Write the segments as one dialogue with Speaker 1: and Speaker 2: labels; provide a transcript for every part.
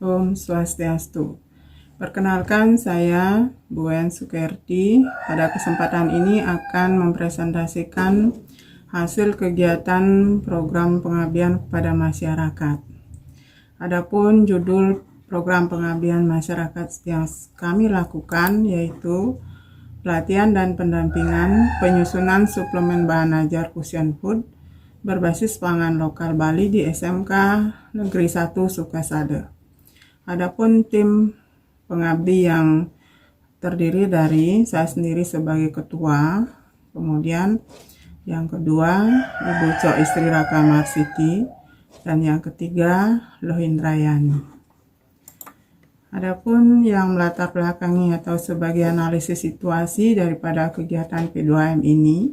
Speaker 1: Om Swastiastu. Perkenalkan, saya Bu En Sukerti. Pada kesempatan ini akan mempresentasikan hasil kegiatan program pengabdian kepada masyarakat. Adapun judul program pengabdian masyarakat yang kami lakukan yaitu pelatihan dan pendampingan penyusunan suplemen bahan ajar Fusion Food berbasis pangan lokal Bali di SMK Negeri 1 Sukasade. Adapun tim pengabdi yang terdiri dari saya sendiri sebagai ketua, kemudian yang kedua Ibu Cok Istri Raka Marsiti, dan yang ketiga Lohindrayani. Adapun yang melatar belakangi atau sebagai analisis situasi daripada kegiatan P2M ini,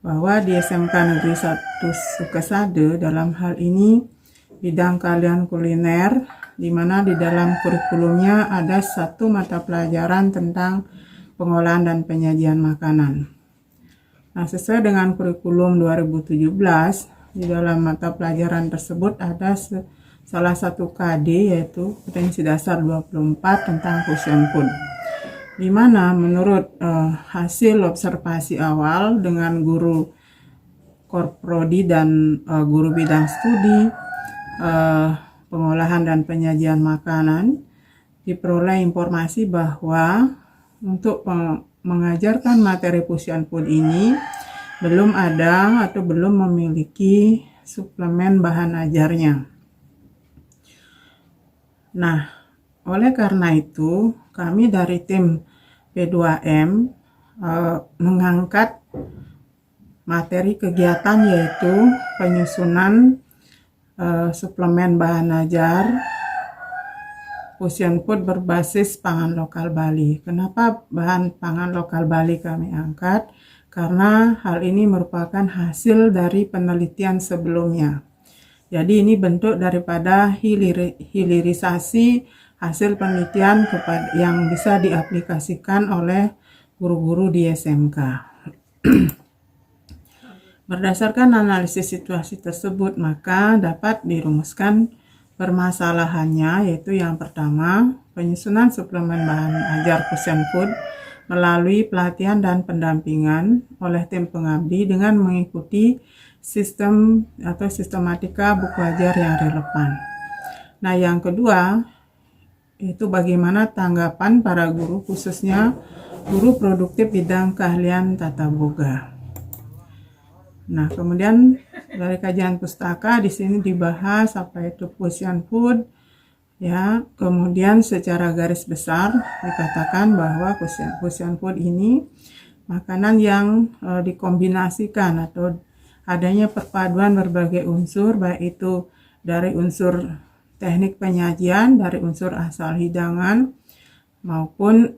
Speaker 1: bahwa di SMK Negeri 1 Sukasade dalam hal ini bidang keahlian kuliner, di mana di dalam kurikulumnya ada satu mata pelajaran tentang pengolahan dan penyajian makanan. Nah, sesuai dengan kurikulum 2017, di dalam mata pelajaran tersebut ada salah satu KD yaitu kompetensi dasar 24 tentang Fusion Food, di mana menurut hasil observasi awal dengan guru Korprodi dan guru bidang studi pengolahan dan penyajian makanan, diperoleh informasi bahwa untuk mengajarkan materi Fusion Food ini belum ada atau belum memiliki suplemen bahan ajarnya. Nah, oleh karena itu kami dari tim P2M mengangkat materi kegiatan yaitu penyusunan suplemen bahan ajar Fusion Food berbasis pangan lokal Bali. Kenapa bahan pangan lokal Bali kami angkat? Karena hal ini merupakan hasil dari penelitian sebelumnya. Jadi ini bentuk daripada hilirisasi hasil penelitian yang bisa diaplikasikan oleh guru-guru di SMK. Berdasarkan analisis situasi tersebut, maka dapat dirumuskan permasalahannya, yaitu yang pertama, penyusunan suplemen bahan ajar Fusion Food melalui pelatihan dan pendampingan oleh tim pengabdi dengan mengikuti sistem atau sistematika buku ajar yang relevan. Nah, yang kedua, itu bagaimana tanggapan para guru, khususnya guru produktif bidang keahlian tata boga. Nah, kemudian dari kajian pustaka di sini dibahas apa itu Fusion Food, ya. Kemudian secara garis besar dikatakan bahwa Fusion Food ini makanan yang dikombinasikan atau adanya perpaduan berbagai unsur, baik itu dari unsur teknik penyajian, dari unsur asal hidangan, maupun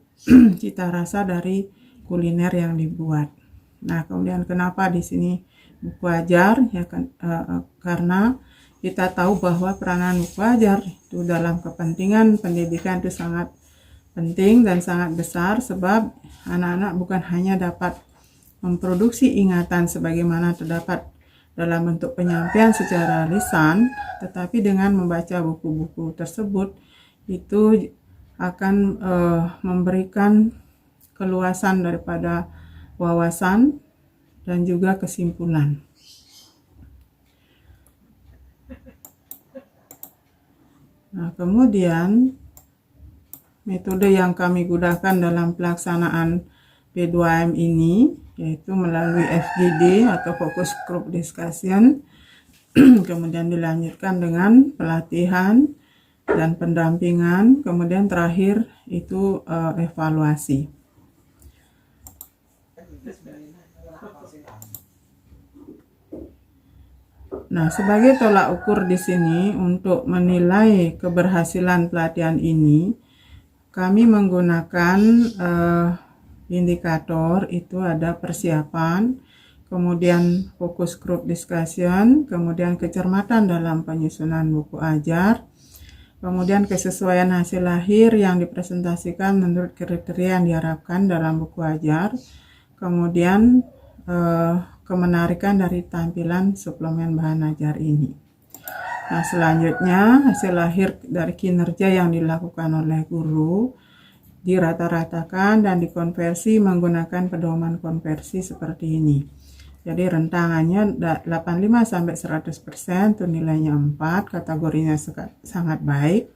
Speaker 1: cita rasa dari kuliner yang dibuat. Nah, kemudian kenapa di sini buku ajar? Ya kan, karena kita tahu bahwa peranan buku ajar itu dalam kepentingan pendidikan itu sangat penting dan sangat besar, sebab anak-anak bukan hanya dapat memproduksi ingatan sebagaimana terdapat dalam bentuk penyampaian secara lisan, tetapi dengan membaca buku-buku tersebut itu akan memberikan keluasan daripada wawasan dan juga kesimpulan. Nah, kemudian metode yang kami gunakan dalam pelaksanaan P2M ini yaitu melalui FGD atau Focus Group Discussion, kemudian dilanjutkan dengan pelatihan dan pendampingan, kemudian terakhir itu evaluasi. Nah, sebagai tolak ukur di sini untuk menilai keberhasilan pelatihan ini, kami menggunakan indikator itu ada persiapan, kemudian fokus group discussion, kemudian kecermatan dalam penyusunan buku ajar, kemudian kesesuaian hasil akhir yang dipresentasikan menurut kriteria yang diharapkan dalam buku ajar, kemudian kemenarikan dari tampilan suplemen bahan ajar ini. Nah, selanjutnya hasil akhir dari kinerja yang dilakukan oleh guru dirata-ratakan dan dikonversi menggunakan pedoman konversi seperti ini. Jadi rentangannya 85 sampai 100% itu nilainya 4, kategorinya sangat baik.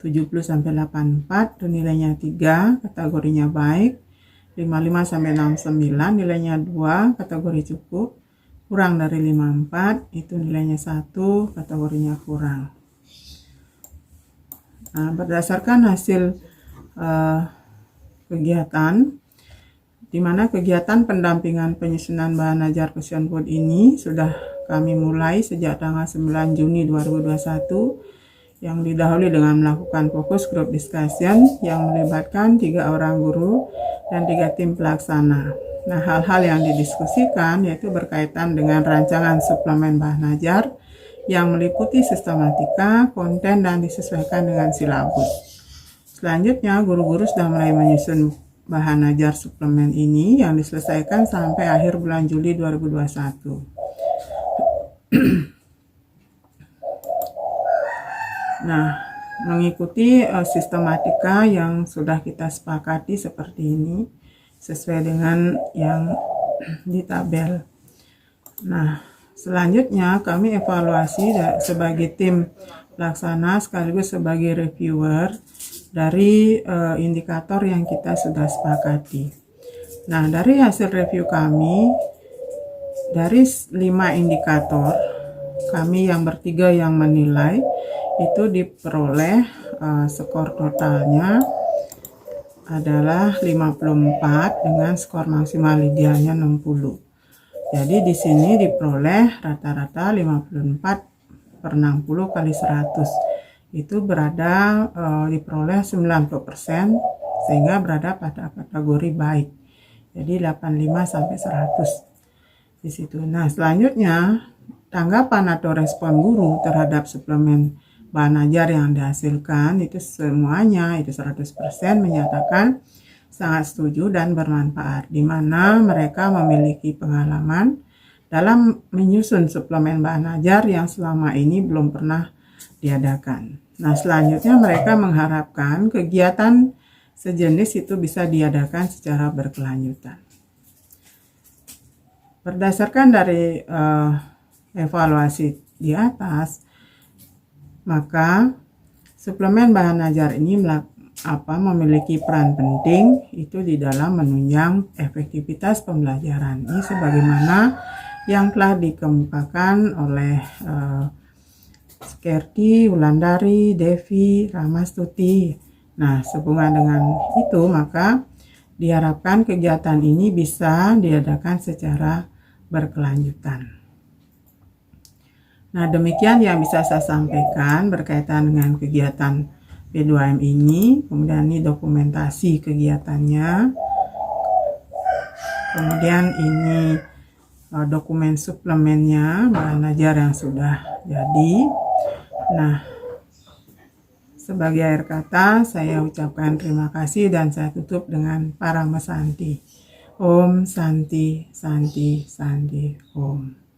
Speaker 1: 70 sampai 84 itu nilainya 3, kategorinya baik. 55 sampai 69 nilainya 2, kategori cukup. Kurang dari 54 itu nilainya 1, kategorinya kurang. Nah, berdasarkan hasil kegiatan, di mana kegiatan pendampingan penyusunan bahan ajar Fusion Food ini sudah kami mulai sejak tanggal 9 Juni 2021 yang didahului dengan melakukan fokus group discussion yang melibatkan 3 orang guru dan 3 tim pelaksana. Nah, hal-hal yang didiskusikan yaitu berkaitan dengan rancangan suplemen bahan ajar yang meliputi sistematika, konten, dan disesuaikan dengan silabus. Selanjutnya, guru-guru sudah mulai menyusun bahan ajar suplemen ini yang diselesaikan sampai akhir bulan Juli 2021. Nah, mengikuti sistematika yang sudah kita sepakati seperti ini sesuai dengan yang di tabel. Nah, selanjutnya kami evaluasi sebagai tim pelaksana sekaligus sebagai reviewer dari indikator yang kita sudah sepakati. Nah, dari hasil review kami, dari 5 indikator, kami yang bertiga yang menilai itu diperoleh skor totalnya adalah 54 dengan skor maksimal idealnya 60. Jadi di sini diperoleh rata-rata 54/60 kali 100. Itu berada diperoleh 90% sehingga berada pada kategori baik. Jadi 85 sampai 100 di situ. Nah, selanjutnya tanggapan atau respon guru terhadap suplemen bahan ajar yang dihasilkan itu semuanya itu 100% menyatakan sangat setuju dan bermanfaat, di mana mereka memiliki pengalaman dalam menyusun suplemen bahan ajar yang selama ini belum pernah diadakan. Nah, selanjutnya mereka mengharapkan kegiatan sejenis itu bisa diadakan secara berkelanjutan. Berdasarkan dari evaluasi di atas, maka suplemen bahan ajar ini memiliki peran penting itu di dalam menunjang efektivitas pembelajaran. Ini sebagaimana yang telah dikemukakan oleh Skerti, Wulandari, Devi, Ramastuti. Nah, sehubungan dengan itu maka diharapkan kegiatan ini bisa diadakan secara berkelanjutan. Nah, demikian yang bisa saya sampaikan berkaitan dengan kegiatan P2M ini. Kemudian ini dokumentasi kegiatannya. Kemudian ini dokumen suplemennya, bahan ajar yang sudah jadi. Nah, sebagai akhir kata saya ucapkan terima kasih dan saya tutup dengan Paramasanti. Om Santi Santi Santi Om.